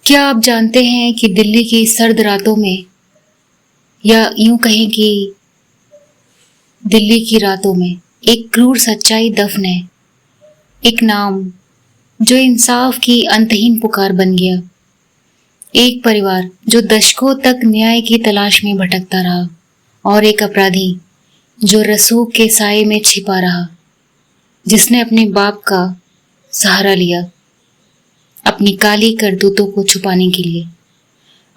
क्या आप जानते हैं कि दिल्ली की सर्द रातों में, या यूं कहें कि दिल्ली की रातों में, एक क्रूर सच्चाई दफन है। एक नाम जो इंसाफ की अंतहीन पुकार बन गया। एक परिवार जो दशकों तक न्याय की तलाश में भटकता रहा, और एक अपराधी जो रसूख के साए में छिपा रहा, जिसने अपने बाप का सहारा लिया अपनी काली करतूतों को छुपाने के लिए।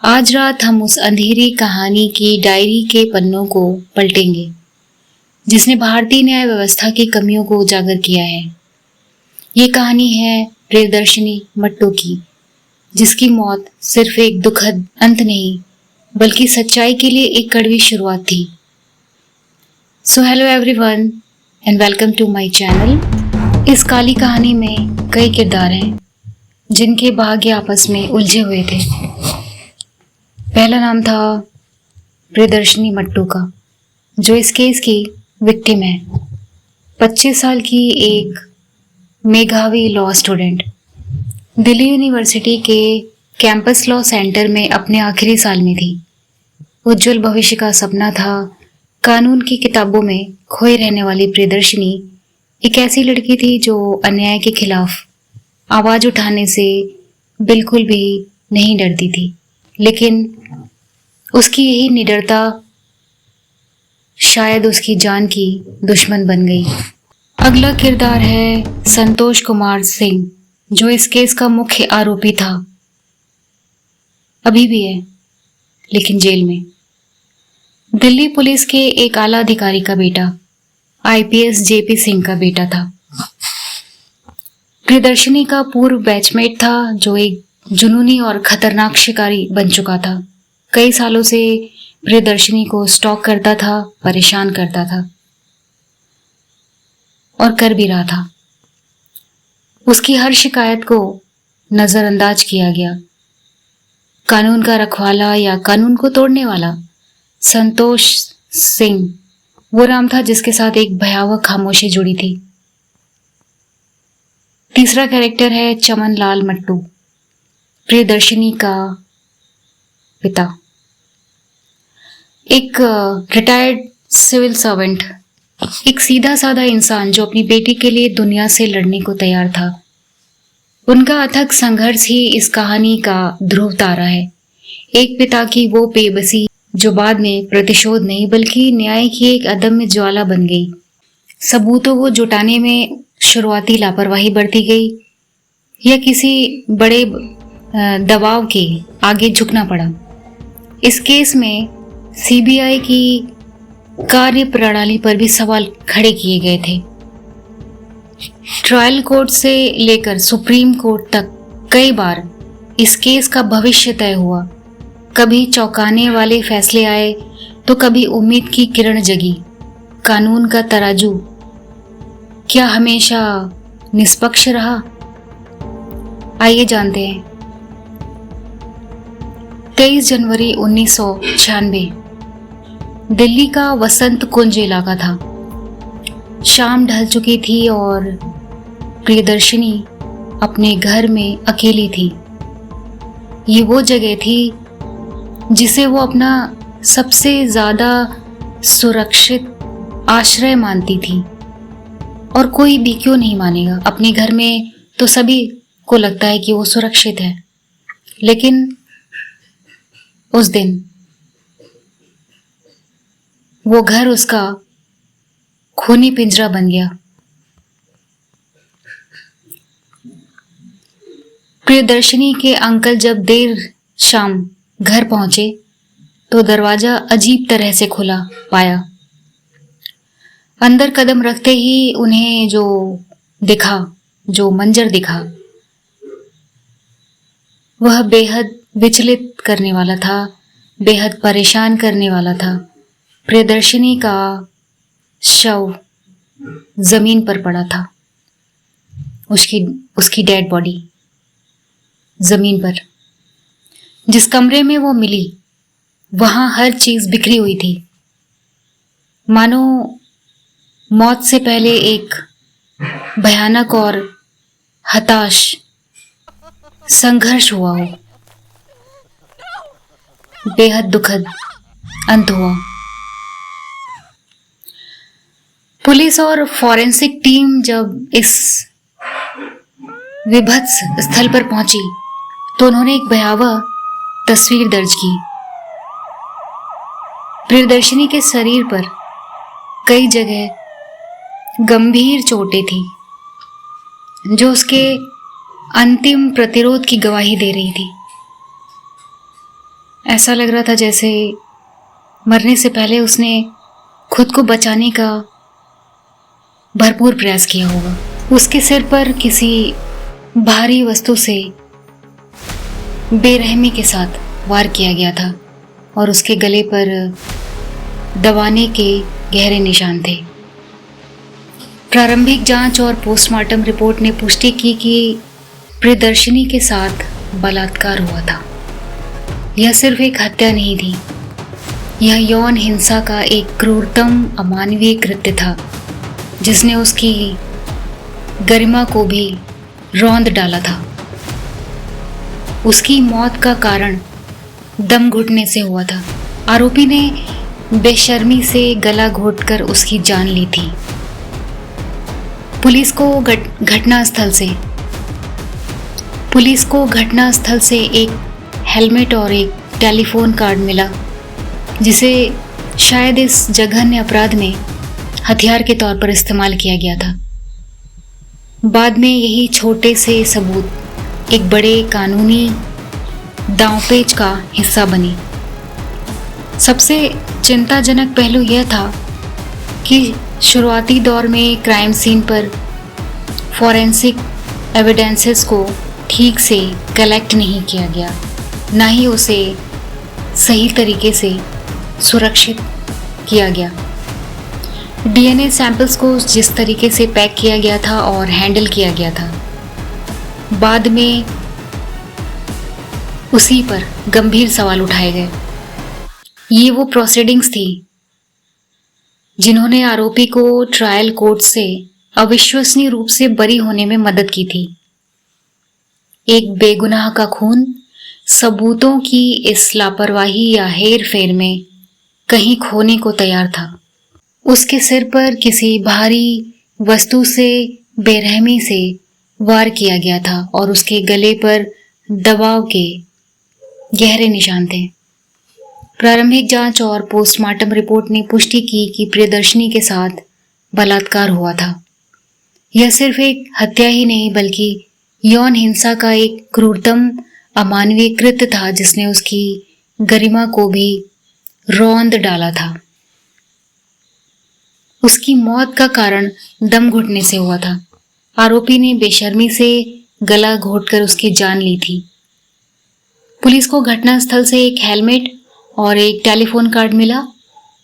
आज रात हम उस अंधेरी कहानी की डायरी के पन्नों को पलटेंगे, जिसने भारतीय न्याय व्यवस्था की कमियों को उजागर किया है। ये कहानी है प्रियदर्शिनी मट्टू की, जिसकी मौत सिर्फ एक दुखद अंत नहीं, बल्कि सच्चाई के लिए एक कड़वी शुरुआत थी। So hello everyone and welcome to my channel. इस काली कहानी में कई किरदार हैं जिनके भाग्य आपस में उलझे हुए थे। पहला नाम था प्रियदर्शिनी मट्टू का, जो इस केस की विक्टिम है। 25 साल की एक मेधावी लॉ स्टूडेंट दिल्ली यूनिवर्सिटी के कैंपस लॉ सेंटर में अपने आखिरी साल में थी। उज्जवल भविष्य का सपना था। कानून की किताबों में खोई रहने वाली प्रियदर्शिनी एक ऐसी लड़की थी जो अन्याय के खिलाफ आवाज उठाने से बिल्कुल भी नहीं डरती थी, लेकिन उसकी यही निडरता शायद उसकी जान की दुश्मन बन गई। अगला किरदार है संतोष कुमार सिंह, जो इस केस का मुख्य आरोपी था। अभी भी है, लेकिन जेल में। दिल्ली पुलिस के एक आला अधिकारी का बेटा, आईपीएस जेपी सिंह का बेटा था। प्रियदर्शिनी का पूर्व बैचमेट था, जो एक जुनूनी और खतरनाक शिकारी बन चुका था। कई सालों से प्रियदर्शिनी को स्टॉक करता था, परेशान करता था, और कर भी रहा था। उसकी हर शिकायत को नजरअंदाज किया गया। कानून का रखवाला या कानून को तोड़ने वाला संतोष सिंह वो नाम था जिसके साथ एक भयावह खामोशी जुड़ी थी। तीसरा कैरेक्टर है चमन लाल मट्टू, प्रियदर्शिनी का पिता। एक रिटायर्ड सिविल सर्वेंट, एक सीधा साधा इंसान जो अपनी बेटी के लिए दुनिया से लड़ने को तैयार था। उनका अथक संघर्ष ही इस कहानी का ध्रुव तारा है। एक पिता की वो बेबसी जो बाद में प्रतिशोध नहीं बल्कि न्याय की एक अदम्य ज्वाला बन गई। सबूतों को जुटाने में शुरुआती लापरवाही बरती गई, या किसी बड़े दबाव के आगे झुकना पड़ा। इस केस में सीबीआई की कार्य प्रणाली पर भी सवाल खड़े किए गए थे। ट्रायल कोर्ट से लेकर सुप्रीम कोर्ट तक कई बार इस केस का भविष्य तय हुआ। कभी चौंकाने वाले फैसले आए तो कभी उम्मीद की किरण जगी। कानून का तराजू क्या हमेशा निष्पक्ष रहा? आइए जानते हैं। 23 जनवरी 1996 दिल्ली का वसंत कुंज इलाका था। शाम ढल चुकी थी और प्रियदर्शिनी अपने घर में अकेली थी। ये वो जगह थी जिसे वो अपना सबसे ज्यादा सुरक्षित आश्रय मानती थी, और कोई भी क्यों नहीं मानेगा। अपने घर में तो सभी को लगता है कि वो सुरक्षित है, लेकिन उस दिन वो घर उसका खूनी पिंजरा बन गया। प्रियदर्शिनी के अंकल जब देर शाम घर पहुंचे तो दरवाजा अजीब तरह से खुला पाया। अंदर कदम रखते ही उन्हें जो मंजर दिखा वह बेहद विचलित करने वाला था, बेहद परेशान करने वाला था। प्रियदर्शिनी का शव जमीन पर पड़ा था, उसकी डेड बॉडी जमीन पर। जिस कमरे में वो मिली वहां हर चीज बिखरी हुई थी, मानो मौत से पहले एक भयानक और हताश संघर्ष हुआ हो। बेहद दुखद अंत हुआ। पुलिस और फॉरेंसिक टीम जब इस विभत्स स्थल पर पहुंची तो उन्होंने एक भयावह तस्वीर दर्ज की। प्रियदर्शिनी के शरीर पर कई जगह गंभीर चोटें थी जो उसके अंतिम प्रतिरोध की गवाही दे रही थी। ऐसा लग रहा था जैसे मरने से पहले उसने खुद को बचाने का भरपूर प्रयास किया होगा। उसके सिर पर किसी भारी वस्तु से बेरहमी के साथ वार किया गया था और उसके गले पर दबाने के गहरे निशान थे। प्रारंभिक जांच और पोस्टमार्टम रिपोर्ट ने पुष्टि की कि प्रियदर्शिनी के साथ बलात्कार हुआ था। यह सिर्फ एक हत्या नहीं थी, यह यौन हिंसा का एक क्रूरतम अमानवीय कृत्य था जिसने उसकी गरिमा को भी रौंद डाला था। उसकी मौत का कारण दम घुटने से हुआ था। आरोपी ने बेशर्मी से गला घोंटकर उसकी जान ली थी। पुलिस को घटनास्थल से एक हेलमेट और एक टेलीफोन कार्ड मिला जिसे शायद इस जघन्य अपराध में हथियार के तौर पर इस्तेमाल किया गया था। बाद में यही छोटे से सबूत एक बड़े कानूनी दांवपेच का हिस्सा बनी। सबसे चिंताजनक पहलू यह था कि शुरुआती दौर में क्राइम सीन पर फॉरेंसिक एविडेंसेस को ठीक से कलेक्ट नहीं किया गया, ना ही उसे सही तरीके से सुरक्षित किया गया। डीएनए सैंपल्स को जिस तरीके से पैक किया गया था और हैंडल किया गया था, बाद में उसी पर गंभीर सवाल उठाए गए। ये वो प्रोसीडिंग्स थी जिन्होंने आरोपी को ट्रायल कोर्ट से अविश्वसनीय रूप से बरी होने में मदद की थी। एक बेगुनाह का खून सबूतों की इस लापरवाही या हेर फेर में कहीं खोने को तैयार था। उसके सिर पर किसी भारी वस्तु से बेरहमी से वार किया गया था और उसके गले पर दबाव के गहरे निशान थे। प्रारंभिक जांच और पोस्टमार्टम रिपोर्ट ने पुष्टि की कि प्रियदर्शिनी के साथ बलात्कार हुआ था। यह सिर्फ एक हत्या ही नहीं बल्कि यौन हिंसा का एक क्रूरतम अमानवीय कृत्य था जिसने उसकी गरिमा को भी रौंद डाला था। उसकी मौत का कारण दम घुटने से हुआ था। आरोपी ने बेशर्मी से गला घोंटकर उसकी जान ली थी। पुलिस को घटनास्थल से एक हेलमेट और एक टेलीफोन कार्ड मिला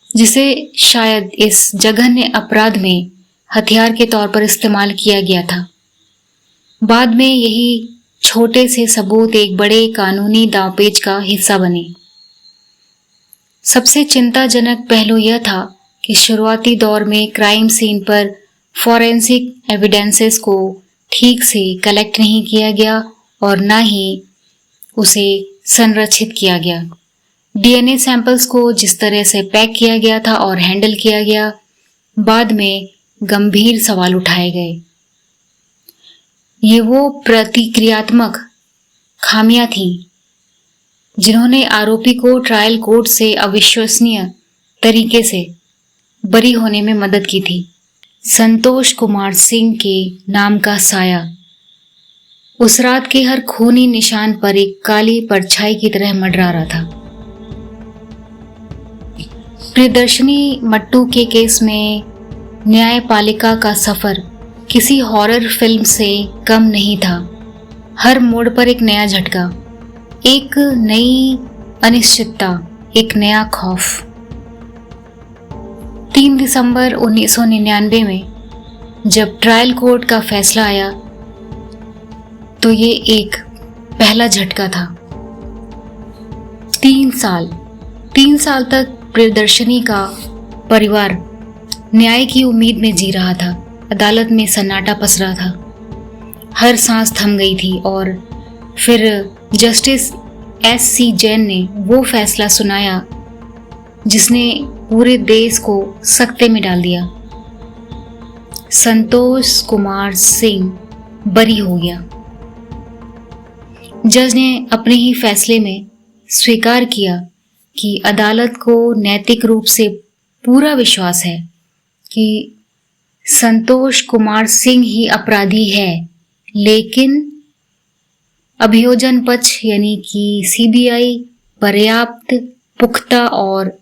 जिसे शायद इस जघन्य अपराध में हथियार के तौर पर इस्तेमाल किया गया था। बाद में यही छोटे से सबूत एक बड़े कानूनी दांवपेच का हिस्सा बने। सबसे चिंताजनक पहलू यह था कि शुरुआती दौर में क्राइम सीन पर फॉरेंसिक एविडेंसेस को ठीक से कलेक्ट नहीं किया गया और ना ही उसे संरक्षित किया गया। डीएनए सैंपल्स को जिस तरह से पैक किया गया था और हैंडल किया गया, बाद में गंभीर सवाल उठाए गए। ये वो प्रतिक्रियात्मक खामियां थीं जिन्होंने आरोपी को ट्रायल कोर्ट से अविश्वसनीय तरीके से बरी होने में मदद की थी। संतोष कुमार सिंह के नाम का साया उस रात के हर खूनी निशान पर एक काली परछाई की तरह मंडरा रहा था। प्रियदर्शिनी मट्टू के केस में न्यायपालिका का सफर किसी हॉरर फिल्म से कम नहीं था। हर मोड़ पर एक नया झटका, एक नई अनिश्चितता, एक नया खौफ। 3 दिसंबर 1999 में जब ट्रायल कोर्ट का फैसला आया तो ये एक पहला झटका था। 3 साल तक प्रियदर्शिनी का परिवार न्याय की उम्मीद में जी रहा था। अदालत में सन्नाटा पसरा था, हर सांस थम गई थी और फिर जस्टिस S.C. जैन ने वो फैसला सुनाया जिसने पूरे देश को सकते में डाल दिया। संतोष कुमार सिंह बरी हो गया। जज ने अपने ही फैसले में स्वीकार किया कि अदालत को नैतिक रूप से पूरा विश्वास है कि संतोष कुमार सिंह ही अपराधी है, लेकिन अभियोजन पक्ष यानी कि सीबीआई पर्याप्त पुख्ता और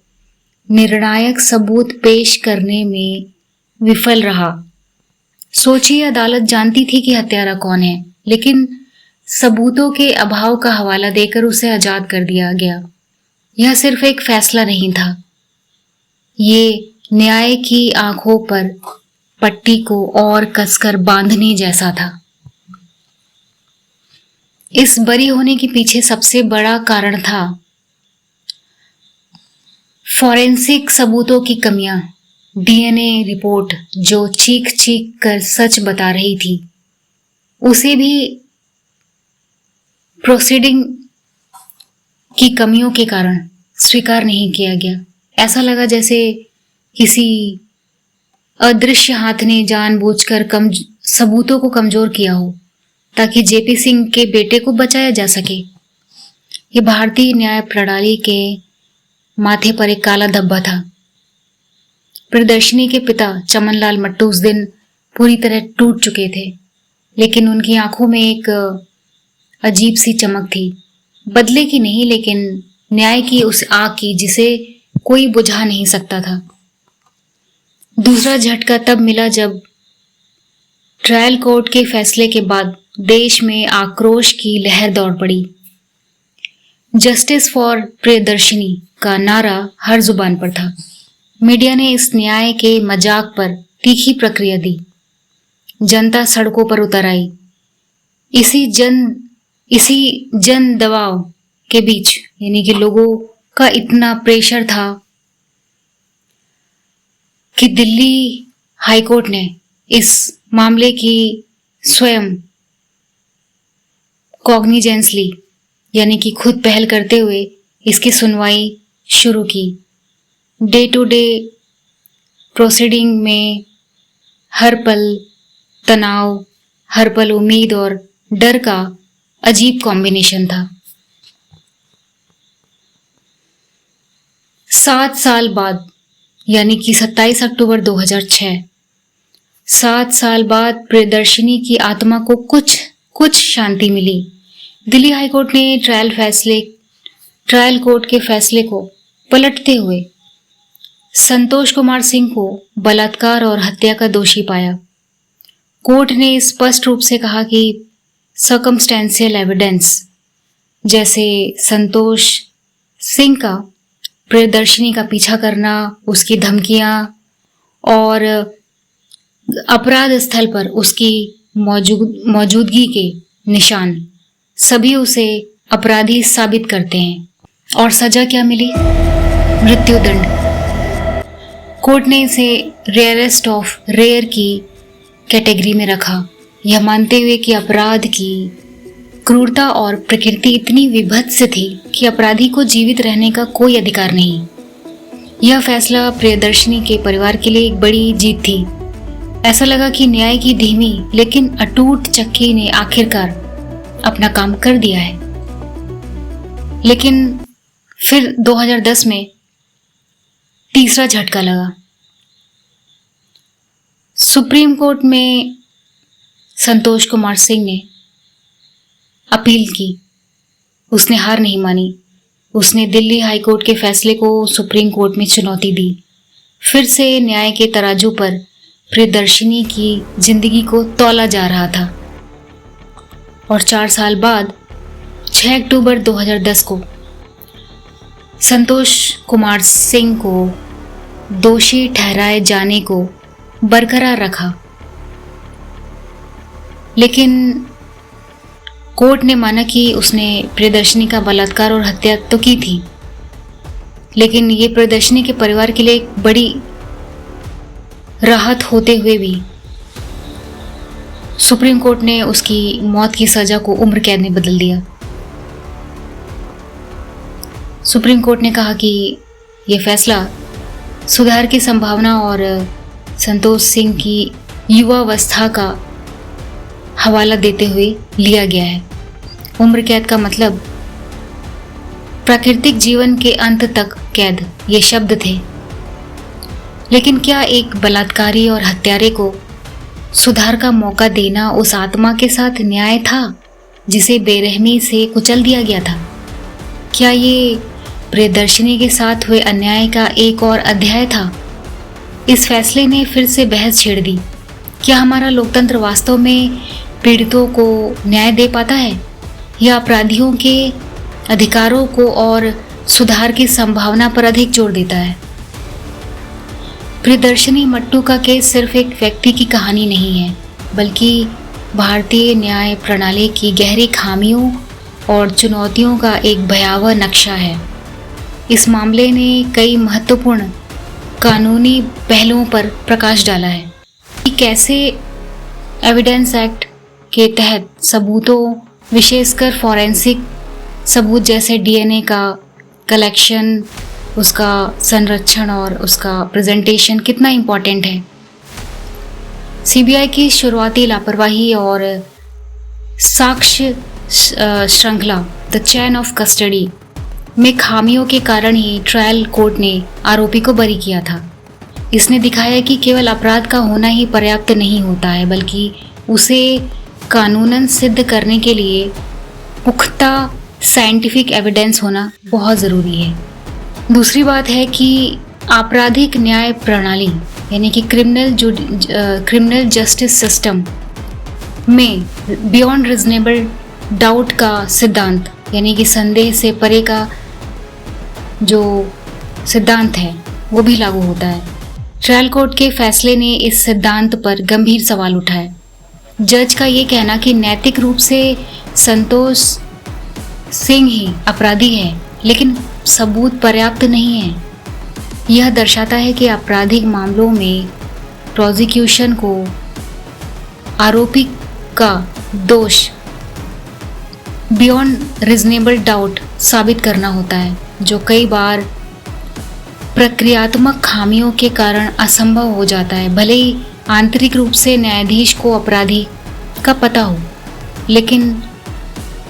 निर्णायक सबूत पेश करने में विफल रहा। सोचिए, अदालत जानती थी कि हत्यारा कौन है, लेकिन सबूतों के अभाव का हवाला देकर उसे आजाद कर दिया गया। यह सिर्फ एक फैसला नहीं था, ये न्याय की आंखों पर पट्टी को और कसकर बांधने जैसा था। इस बरी होने के पीछे सबसे बड़ा कारण था फॉरेंसिक सबूतों की कमियां। डीएनए रिपोर्ट जो चीख चीख कर सच बता रही थी, उसे भी प्रोसीडिंग की कमियों के कारण स्वीकार नहीं किया गया। ऐसा लगा जैसे किसी अदृश्य हाथ ने जानबूझकर सबूतों को कमजोर किया हो ताकि जेपी सिंह के बेटे को बचाया जा सके। ये भारतीय न्याय प्रणाली के माथे पर एक काला धब्बा था। प्रियदर्शिनी के पिता चमनलाल मट्टू उस दिन पूरी तरह टूट चुके थे, लेकिन उनकी आंखों में एक अजीब सी चमक थी, बदले की नहीं लेकिन न्याय की उस आग की जिसे कोई बुझा नहीं सकता था। दूसरा झटका तब मिला जब ट्रायल कोर्ट के फैसले के बाद देश में आक्रोश की लहर दौड़ पड़ी। जस्टिस फॉर प्रियदर्शिनी का नारा हर जुबान पर था। मीडिया ने इस न्याय के मजाक पर तीखी प्रक्रिया दी। जनता सड़कों पर उतर आई। इसी जन दबाव के बीच यानी कि लोगों का इतना प्रेशर था कि दिल्ली हाईकोर्ट ने इस मामले की स्वयं कॉग्निजेंस ली, यानी कि खुद पहल करते हुए इसकी सुनवाई शुरू की। डे टू डे प्रोसीडिंग में हर पल तनाव, हर पल उम्मीद और डर का अजीब कॉम्बिनेशन था। 7 साल बाद यानी कि 27 अक्टूबर 2006, 7 साल बाद प्रियदर्शिनी की आत्मा को कुछ शांति मिली। दिल्ली हाईकोर्ट ने ट्रायल कोर्ट के फैसले को पलटते हुए संतोष कुमार सिंह को बलात्कार और हत्या का दोषी पाया। कोर्ट ने स्पष्ट रूप से कहा कि सर्कमस्टेंशियल एविडेंस जैसे संतोष सिंह का प्रियदर्शिनी का पीछा करना, उसकी धमकियां और अपराध स्थल पर उसकी मौजूदगी के निशान सभी उसे अपराधी साबित करते हैं। और सजा क्या मिली? मृत्युदंड। कोर्ट ने इसे रेयरेस्ट ऑफ रेयर की कैटेगरी में रखा, यह मानते हुए कि अपराध की क्रूरता और प्रकृति इतनी विभत्स थी कि अपराधी को जीवित रहने का कोई अधिकार नहीं। यह फैसला प्रियदर्शिनी के परिवार के लिए एक बड़ी जीत थी। ऐसा लगा कि न्याय की धीमी लेकिन अटूट चक्की ने आखिरकार अपना काम कर दिया है। लेकिन फिर 2010 में तीसरा झटका लगा। सुप्रीम कोर्ट में संतोष कुमार सिंह ने अपील की। उसने हार नहीं मानी। उसने दिल्ली हाई कोर्ट के फैसले को सुप्रीम कोर्ट में चुनौती दी। फिर से न्याय के तराजू पर प्रियदर्शिनी की जिंदगी को तौला जा रहा था। और 4 साल बाद 6 अक्टूबर 2010 को संतोष कुमार सिंह को दोषी ठहराए जाने को बरकरार रखा। लेकिन कोर्ट ने माना कि उसने प्रियदर्शिनी का बलात्कार और हत्या तो की थी, लेकिन ये प्रियदर्शिनी के परिवार के लिए एक बड़ी राहत होते हुए भी सुप्रीम कोर्ट ने उसकी मौत की सजा को उम्र कैद में बदल दिया। सुप्रीम कोर्ट ने कहा कि ये फैसला सुधार की संभावना और संतोष सिंह की युवावस्था का हवाला देते हुए लिया गया है। उम्र कैद का मतलब प्राकृतिक जीवन के अंत तक कैद, ये शब्द थे। लेकिन क्या एक बलात्कारी और हत्यारे को सुधार का मौका देना उस आत्मा के साथ न्याय था जिसे बेरहमी से कुचल दिया गया था? क्या ये प्रियदर्शिनी के साथ हुए अन्याय का एक और अध्याय था? इस फैसले ने फिर से बहस छेड़ दी। क्या हमारा लोकतंत्र वास्तव में पीड़ितों को न्याय दे पाता है या अपराधियों के अधिकारों को और सुधार की संभावना पर अधिक जोर देता है? प्रियदर्शिनी मट्टू का केस सिर्फ एक व्यक्ति की कहानी नहीं है, बल्कि भारतीय न्याय प्रणाली की गहरी खामियों और चुनौतियों का एक भयावह नक्शा है। इस मामले ने कई महत्वपूर्ण कानूनी पहलुओं पर प्रकाश डाला है कि कैसे एविडेंस एक्ट के तहत सबूतों, विशेषकर फॉरेंसिक सबूत जैसे डीएनए का कलेक्शन, उसका संरक्षण और उसका प्रेजेंटेशन कितना इम्पोर्टेंट है। सीबीआई की शुरुआती लापरवाही और साक्ष्य श्रृंखला, द चैन ऑफ कस्टडी में खामियों के कारण ही ट्रायल कोर्ट ने आरोपी को बरी किया था। इसने दिखाया कि केवल अपराध का होना ही पर्याप्त नहीं होता है, बल्कि उसे कानूनन सिद्ध करने के लिए पुख्ता साइंटिफिक एविडेंस होना बहुत ज़रूरी है। दूसरी बात है कि आपराधिक न्याय प्रणाली यानी कि क्रिमिनल जस्टिस सिस्टम में बियॉन्ड रीजनेबल डाउट का सिद्धांत यानी कि संदेह से परे का जो सिद्धांत है वो भी लागू होता है। ट्रायल कोर्ट के फैसले ने इस सिद्धांत पर गंभीर सवाल उठाए। जज का ये कहना कि नैतिक रूप से संतोष सिंह ही अपराधी है, लेकिन सबूत पर्याप्त नहीं है, यह दर्शाता है कि आपराधिक मामलों में प्रोसिक्यूशन को आरोपी का दोष बियॉन्ड रीजनेबल डाउट साबित करना होता है, जो कई बार प्रक्रियात्मक खामियों के कारण असंभव हो जाता है। भले ही आंतरिक रूप से न्यायाधीश को अपराधी का पता हो, लेकिन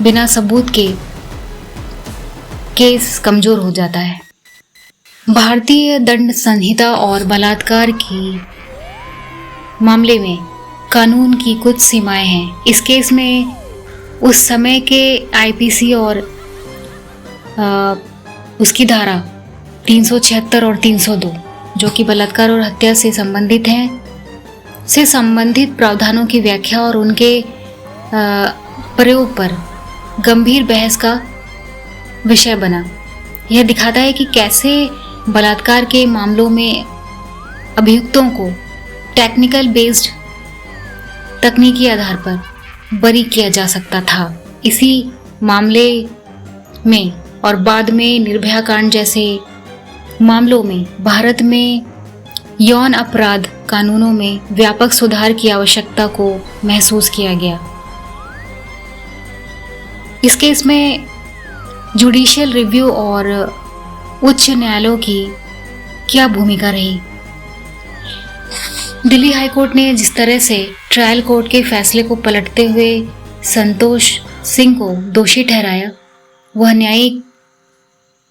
बिना सबूत के केस कमजोर हो जाता है। भारतीय दंड संहिता और बलात्कार की मामले में कानून की कुछ सीमाएं हैं। इस केस में उस समय के आईपीसी और उसकी धारा 376 और 302 जो कि बलात्कार और हत्या से संबंधित हैं, से संबंधित प्रावधानों की व्याख्या और उनके प्रयोग पर गंभीर बहस का विषय बना। यह दिखाता है कि कैसे बलात्कार के मामलों में अभियुक्तों को टेक्निकल बेस्ड तकनीकी आधार पर बरी किया जा सकता था। इसी मामले में और बाद में निर्भया कांड जैसे मामलों में भारत में यौन अपराध कानूनों में व्यापक सुधार की आवश्यकता को महसूस किया गया। इस केस में जुडिशियल रिव्यू और उच्च न्यायालयों की क्या भूमिका रही? दिल्ली हाई कोर्ट ने जिस तरह से ट्रायल कोर्ट के फैसले को पलटते हुए संतोष सिंह को दोषी ठहराया, वह न्यायिक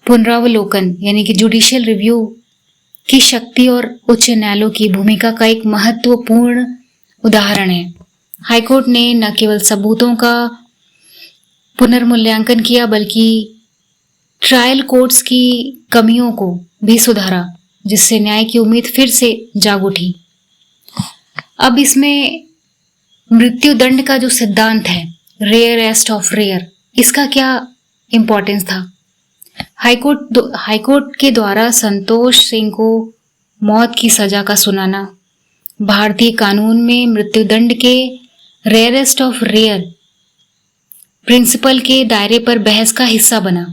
पुनरावलोकन यानी कि जुडिशियल रिव्यू की शक्ति और उच्च न्यायालयों की भूमिका का एक महत्वपूर्ण उदाहरण है। हाईकोर्ट ने न केवल सबूतों का पुनर्मूल्यांकन किया, बल्कि ट्रायल कोर्ट्स की कमियों को भी सुधारा, जिससे न्याय की उम्मीद फिर से जाग उठी। अब इसमें मृत्यु दंड का जो सिद्धांत है, रेयरेस्ट ऑफ रेयर, इसका क्या इम्पोर्टेंस था? हाईकोर्ट के द्वारा संतोष सिंह को मौत की सजा का सुनाना भारतीय कानून में मृत्युदंड के रेयरेस्ट ऑफ रेयर प्रिंसिपल के दायरे पर बहस का हिस्सा बना।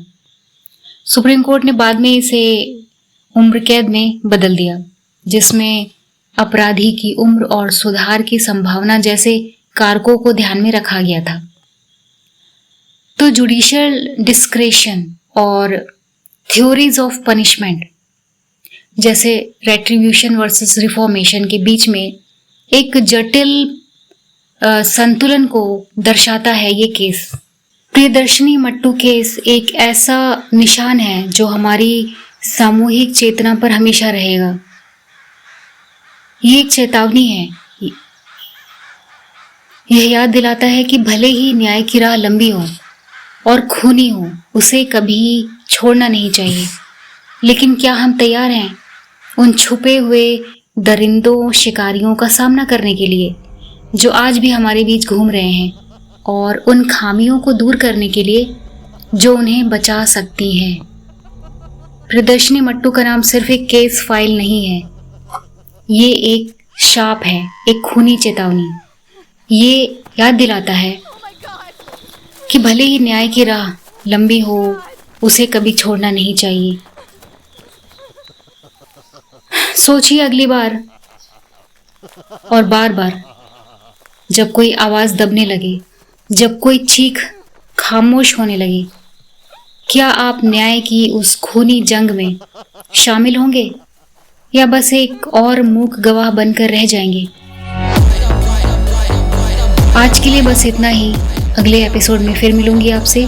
सुप्रीम कोर्ट ने बाद में इसे उम्र कैद में बदल दिया, जिसमें अपराधी की उम्र और सुधार की संभावना जैसे कारकों को ध्यान में रखा गया था। तो जुडिशियल डिस्क्रेशन और थ्योरीज ऑफ पनिशमेंट जैसे रेट्रीब्यूशन वर्सेस रिफॉर्मेशन के बीच में एक जटिल संतुलन को दर्शाता है ये केस। प्रियदर्शनी मट्टू केस एक ऐसा निशान है जो हमारी सामूहिक चेतना पर हमेशा रहेगा। ये एक चेतावनी है। यह याद दिलाता है कि भले ही न्याय की राह लंबी हो और खूनी हो, उसे कभी छोड़ना नहीं चाहिए। लेकिन क्या हम तैयार हैं उन छुपे हुए दरिंदों शिकारियों का सामना करने के लिए जो आज भी हमारे बीच घूम रहे हैं, और उन खामियों को दूर करने के लिए जो उन्हें बचा सकती हैं? प्रियदर्शनी मट्टू का नाम सिर्फ एक केस फाइल नहीं है, ये एक शाप है, एक खूनी चेतावनी। ये याद दिलाता है कि भले ही न्याय की राह लंबी हो, उसे कभी छोड़ना नहीं चाहिए। सोचिए अगली बार और बार बार जब कोई आवाज दबने लगे, जब कोई चीख खामोश होने लगे, क्या आप न्याय की उस खूनी जंग में शामिल होंगे या बस एक और मूक गवाह बनकर रह जाएंगे? आज के लिए बस इतना ही। अगले एपिसोड में फिर मिलूंगी आपसे।